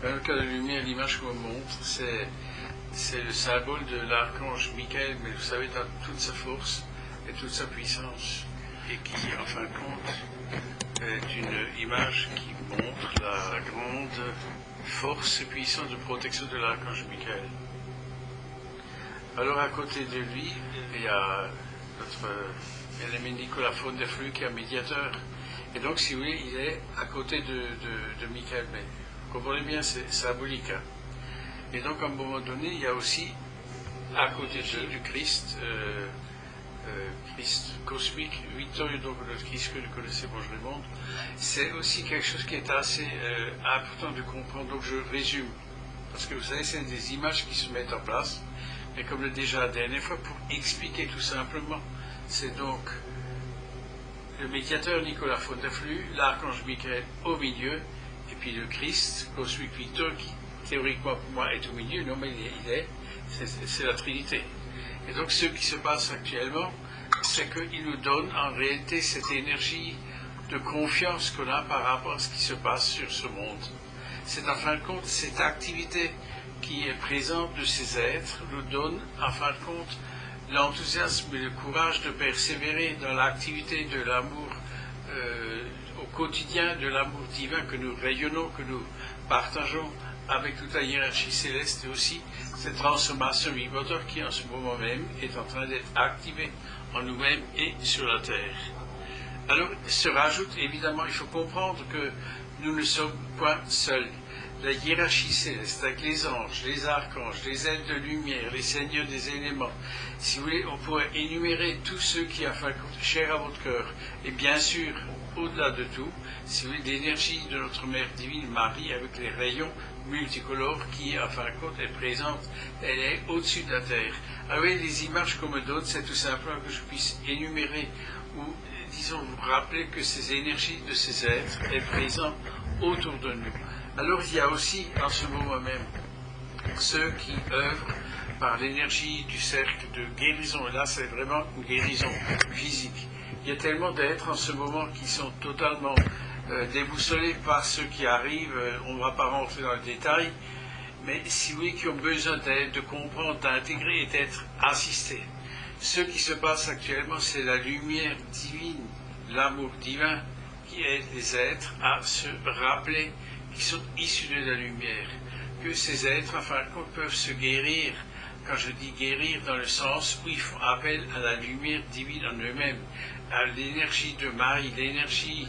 Dans le cas de lumière, l'image qu'on montre, c'est le symbole de l'archange Michael, mais vous savez, dans toute sa force et toute sa puissance, et qui, en fin de compte, est une image qui montre la grande force et puissance de protection de l'archange Michael. Alors, à côté de lui, il y a notre bien-aimé Nicolas Faune-des-Flux, qui est un médiateur. Et donc, si vous voulez, il est à côté de Michael. Mais vous comprenez bien, c'est symbolique. Hein. Et donc, à un moment donné, il y a aussi, à côté du Christ, Christ cosmique, Victorieux, donc le Christ que vous connaissez, bon, je le montre, c'est aussi quelque chose qui est assez important de comprendre. Donc, je résume. Parce que vous savez, c'est des images qui se mettent en place. Mais comme le déjà la dernière fois, pour expliquer tout simplement, c'est donc le médiateur Nicolas Faune-des-Flux, l'archange Michael au milieu, et puis le Christ, cosmique Victor, qui théoriquement pour moi est au milieu, non mais c'est la Trinité. Et donc ce qui se passe actuellement, c'est qu'il nous donne en réalité cette énergie de confiance qu'on a par rapport à ce qui se passe sur ce monde. C'est en fin de compte cette activité qui est présente de ces êtres nous donne en fin de compte l'enthousiasme et le courage de persévérer dans l'activité de l'amour au quotidien, de l'amour divin que nous rayonnons, que nous partageons avec toute la hiérarchie céleste et aussi cette transformation vibratoire qui en ce moment même est en train d'être activée en nous-mêmes et sur la Terre. Alors, se rajoute évidemment, il faut comprendre que nous ne sommes point seuls. La hiérarchie céleste, avec les anges, les archanges, les ailes de lumière, les seigneurs des éléments. Si vous voulez, on pourrait énumérer tous ceux qui, en fin de compte, chers à votre cœur. Et bien sûr, au-delà de tout, si vous voulez, l'énergie de notre Mère divine Marie, avec les rayons multicolores qui, en fin de compte, est présente, elle est au-dessus de la terre. Alors, les images qu'on me donne, c'est tout simplement que je puisse énumérer ou, disons, vous rappeler que ces énergies de ces êtres est présent autour de nous. Alors il y a aussi en ce moment même ceux qui œuvrent par l'énergie du cercle de guérison. Et là c'est vraiment une guérison physique. Il y a tellement d'êtres en ce moment qui sont totalement déboussolés par ceux qui arrivent. On ne va pas rentrer dans le détail, mais si oui, qui ont besoin d'aide, de comprendre, d'intégrer et d'être assistés. Ce qui se passe actuellement, c'est la lumière divine, l'amour divin qui aide les êtres à se rappeler qui sont issus de la lumière, que ces êtres, en fin de compte, peuvent se guérir. Quand je dis guérir, dans le sens où ils font appel à la lumière divine en eux-mêmes, à l'énergie de Marie, l'énergie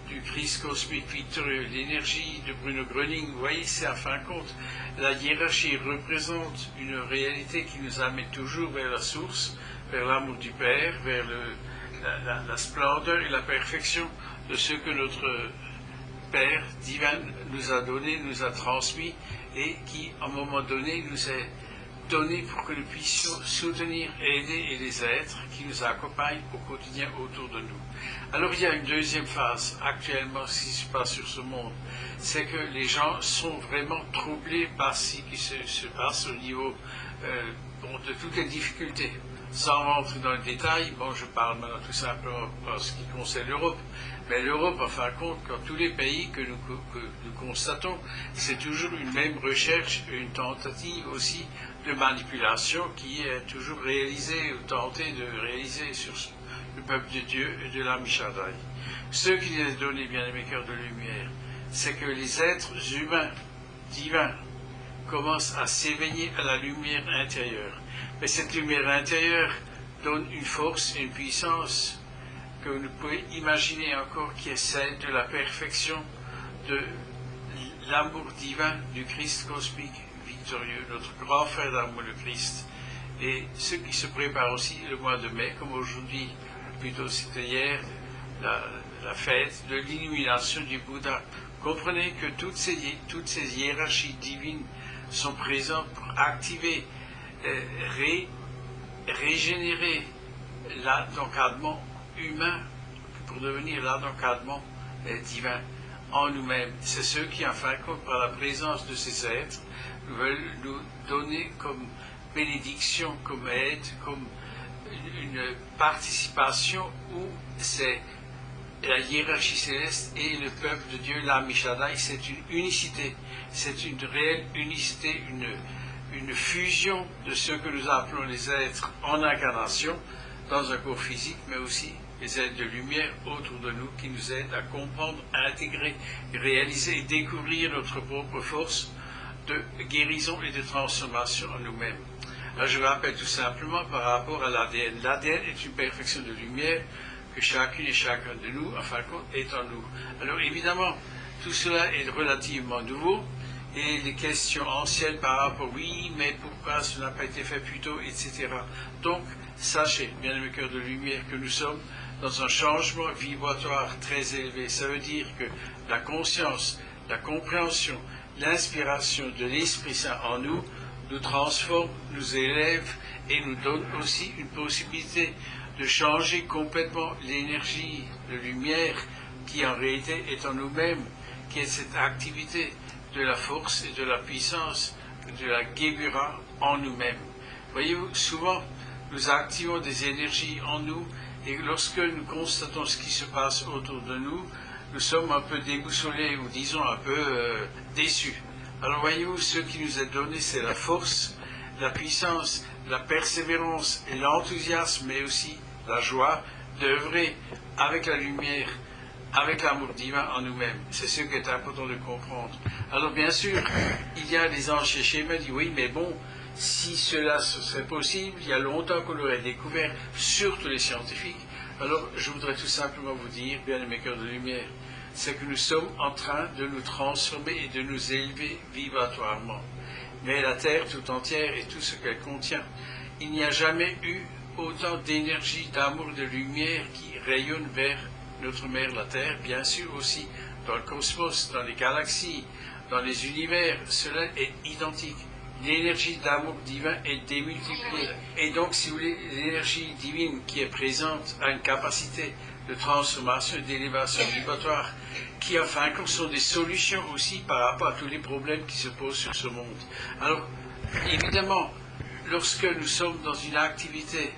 du Christ cosmique victorieux, l'énergie de Bruno Gröning. Vous voyez, c'est en fin de compte, la hiérarchie représente une réalité qui nous amène toujours vers la source, vers l'amour du Père, vers la splendeur et la perfection de ce que notre Père divin nous a donné, nous a transmis et qui, à un moment donné, nous est donné pour que nous puissions soutenir et aider les êtres qui nous accompagnent au quotidien autour de nous. Alors il y a une deuxième phase actuellement, ce qui se passe sur ce monde, c'est que les gens sont vraiment troublés par ce qui se passe au niveau de toutes les difficultés. Sans rentrer dans le détail, bon, je parle maintenant tout simplement en ce qui concerne l'Europe, mais l'Europe, en fin de compte, quand tous les pays que nous constatons, c'est toujours une même recherche, une tentative aussi de manipulation qui est toujours réalisée ou tentée de réaliser sur le peuple de Dieu et de l'âme Shaddai. Ce qui nous est donné, bien aimés cœurs de lumière, c'est que les êtres humains, divins, commencent à s'éveiller à la lumière intérieure. Mais cette lumière intérieure donne une force et une puissance que vous ne pouvez imaginer encore, qui est celle de la perfection de l'amour divin du Christ cosmique victorieux, notre grand frère d'amour, le Christ. Et ce qui se prépare aussi le mois de mai, comme aujourd'hui, plutôt c'était hier, la fête de l'illumination du Bouddha. Comprenez que toutes ces hiérarchies divines sont présentes pour activer, régénérer l'encadrement humain pour devenir l'encadrement divin en nous-mêmes. C'est ceux qui, en fin de compte, par la présence de ces êtres, veulent nous donner comme bénédiction, comme aide, comme une participation où c'est la hiérarchie céleste et le peuple de Dieu, l'Am Shaddai, c'est une unicité, c'est une réelle unicité, une fusion de ce que nous appelons les êtres en incarnation, dans un corps physique, mais aussi les êtres de lumière autour de nous qui nous aident à comprendre, à intégrer, réaliser et découvrir notre propre force de guérison et de transformation en nous-mêmes. Alors je rappelle tout simplement par rapport à l'ADN. L'ADN est une perfection de lumière que chacune et chacun de nous, en fin de compte, est en nous. Alors évidemment, tout cela est relativement nouveau, et les questions anciennes par rapport, oui, mais pourquoi cela n'a pas été fait plus tôt, etc. Donc, sachez, bien-aimés cœurs de lumière, que nous sommes dans un changement vibratoire très élevé. Ça veut dire que la conscience, la compréhension, l'inspiration de l'Esprit Saint en nous, nous transforme, nous élève et nous donne aussi une possibilité de changer complètement l'énergie de lumière qui en réalité est en nous-mêmes, qui est cette activité de la force et de la puissance de la Gebura en nous-mêmes. Voyez-vous, souvent, nous activons des énergies en nous et lorsque nous constatons ce qui se passe autour de nous, nous sommes un peu déboussolés ou disons un peu déçus. Alors voyez-vous, ce qui nous est donné, c'est la force, la puissance, la persévérance et l'enthousiasme, mais aussi la joie d'œuvrer avec la lumière, avec l'amour divin en nous-mêmes. C'est ce qui est important de comprendre. Alors bien sûr, il y a des anges chez moi qui disent, oui, mais bon, si cela serait possible, il y a longtemps qu'on l'aurait découvert, surtout les scientifiques. Alors je voudrais tout simplement vous dire, bien-aimés cœurs de lumière, c'est que nous sommes en train de nous transformer et de nous élever vibratoirement. Mais la Terre tout entière et tout ce qu'elle contient, il n'y a jamais eu autant d'énergie, d'amour, de lumière qui rayonne vers notre mère, la Terre, bien sûr aussi dans le cosmos, dans les galaxies, dans les univers, cela est identique. L'énergie d'amour divin est démultipliée. Et donc, si vous voulez, l'énergie divine qui est présente a une capacité de transformation et d'élévation vibratoire qui, en fin de compte, sont des solutions aussi par rapport à tous les problèmes qui se posent sur ce monde. Alors, évidemment, lorsque nous sommes dans une activité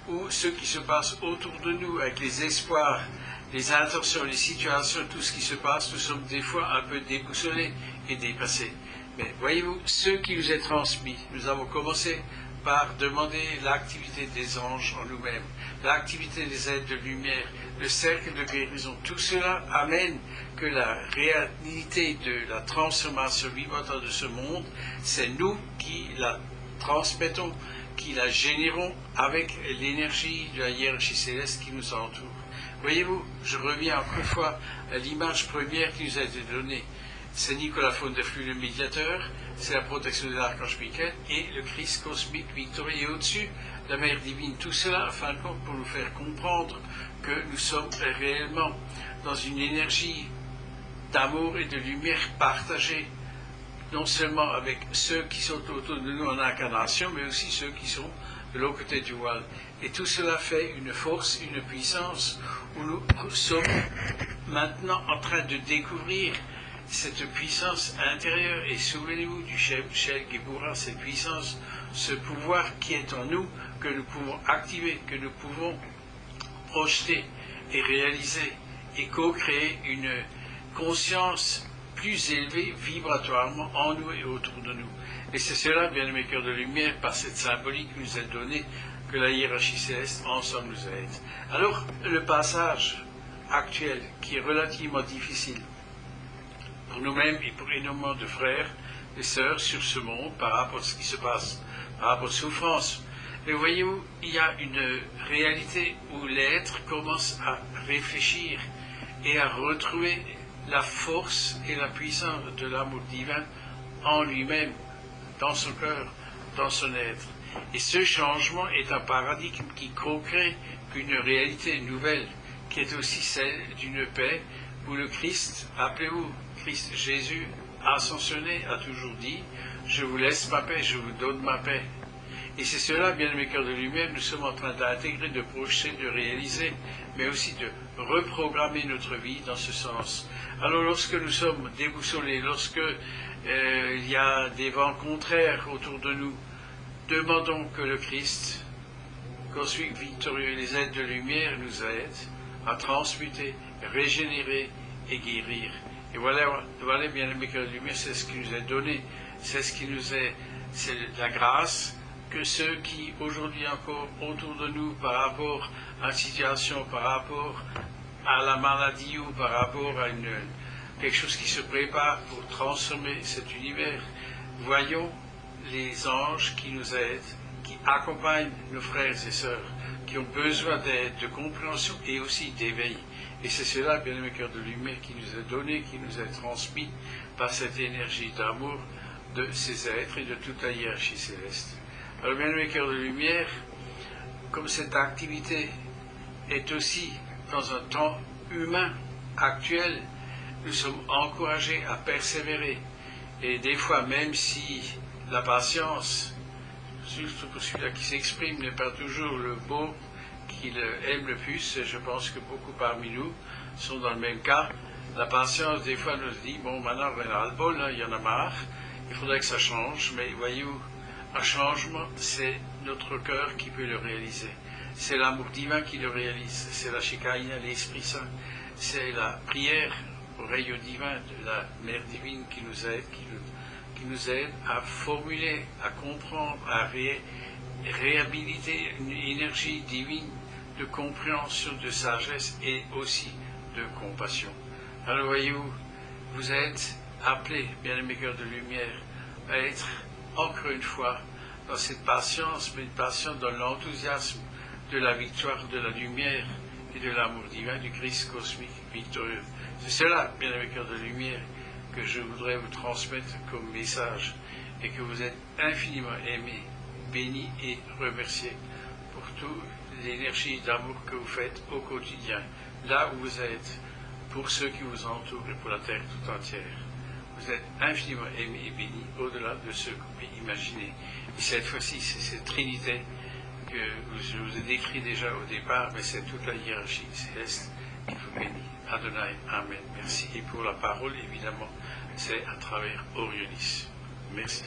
où ce qui se passe autour de nous, avec les espoirs, les intentions, les situations, tout ce qui se passe, nous sommes des fois un peu déboussolés et dépassés. Mais voyez-vous, ce qui nous est transmis, nous avons commencé par demander l'activité des anges en nous-mêmes, l'activité des êtres de lumière, le cercle de guérison. Tout cela amène que la réalité de la transformation vibratoire de ce monde, c'est nous qui la transmettons, qui la générons avec l'énergie de la hiérarchie céleste qui nous entoure. Voyez-vous, je reviens encore une fois à l'image première qui nous a été donnée. C'est Nicolas Faune-de-Flux, le médiateur, c'est la protection de l'archange Michael et le Christ cosmique victorieux. Et au-dessus, la Mère divine. Tout cela, en fin de compte, pour nous faire comprendre que nous sommes réellement dans une énergie d'amour et de lumière partagée, non seulement avec ceux qui sont autour de nous en incarnation, mais aussi ceux qui sont de l'autre côté du voile. Et tout cela fait une force, une puissance, où nous sommes maintenant en train de découvrir cette puissance intérieure. Et souvenez-vous du Shel Gebura, cette puissance, ce pouvoir qui est en nous, que nous pouvons activer, que nous pouvons projeter et réaliser et co-créer une conscience plus élevée vibratoirement en nous et autour de nous. Et c'est cela, bien-aimés cœurs de lumière, par cette symbolique qui nous est donnée, que la hiérarchie céleste ensemble nous aide. Alors, le passage actuel, qui est relativement difficile pour nous-mêmes et pour énormément de frères et sœurs sur ce monde par rapport à ce qui se passe, par rapport aux souffrances. Mais voyez-vous, il y a une réalité où l'être commence à réfléchir et à retrouver la force et la puissance de l'amour divin en lui-même, dans son cœur, dans son être. Et ce changement est un paradigme qui co-crée une réalité nouvelle, qui est aussi celle d'une paix où le Christ, appelez-vous, Christ Jésus, ascensionné, a toujours dit, je vous laisse ma paix, je vous donne ma paix. Et c'est cela, bien mes cœurs de lumière, nous sommes en train d'intégrer, de projeter, de réaliser, mais aussi de reprogrammer notre vie dans ce sens. Alors lorsque nous sommes déboussolés, lorsque il y a des vents contraires autour de nous, demandons que le Christ, cosmique victorieux et les aides de lumière nous aident à transmuter régénérer et guérir. Et voilà, bien aimé cœur de lumière, c'est ce qui nous est donné, c'est ce qui nous est, c'est la grâce que ceux qui aujourd'hui encore autour de nous par rapport à une situation, par rapport à la maladie ou par rapport à quelque chose qui se prépare pour transformer cet univers, voyons les anges qui nous aident, qui accompagnent nos frères et sœurs, qui ont besoin d'aide, de compréhension et aussi d'éveil. Et c'est cela, bien aimé cœur de lumière, qui nous est donné, qui nous est transmis par cette énergie d'amour de ces êtres et de toute la hiérarchie céleste. Alors, bien aimé cœur de lumière, comme cette activité est aussi dans un temps humain actuel, nous sommes encouragés à persévérer. Et des fois, même si la patience, surtout pour celui-là qui s'exprime, n'est pas toujours le mot qu'il aime le plus, et je pense que beaucoup parmi nous sont dans le même cas. La patience, des fois, nous dit, bon, maintenant, on a le bol, il y en a marre, il faudrait que ça change, mais voyez-vous, un changement, c'est notre cœur qui peut le réaliser. C'est l'amour divin qui le réalise, c'est la Shekinah, l'Esprit Saint, c'est la prière au rayon divin de la Mère divine qui nous aide à formuler, à comprendre, à réhabiliter une énergie divine de compréhension, de sagesse et aussi de compassion. Alors voyez-vous, vous êtes appelés, bien-aimés cœurs de lumière, à être encore une fois dans cette patience, mais une patience dans l'enthousiasme de la victoire de la lumière et de l'amour divin du Christ cosmique victorieux. C'est cela, bien-aimés cœurs de lumière, que je voudrais vous transmettre comme message et que vous êtes infiniment aimés, bénis et remerciés pour toute l'énergie d'amour que vous faites au quotidien, là où vous êtes, pour ceux qui vous entourent et pour la terre tout entière. Vous êtes infiniment aimés et bénis au-delà de ce que vous pouvez imaginer. Et cette fois-ci, c'est cette Trinité que je vous ai décrit déjà au départ, mais c'est toute la hiérarchie céleste qui vous bénit. Adonai, Amen. Merci. Et pour la parole, évidemment, c'est à travers Orionis. Merci.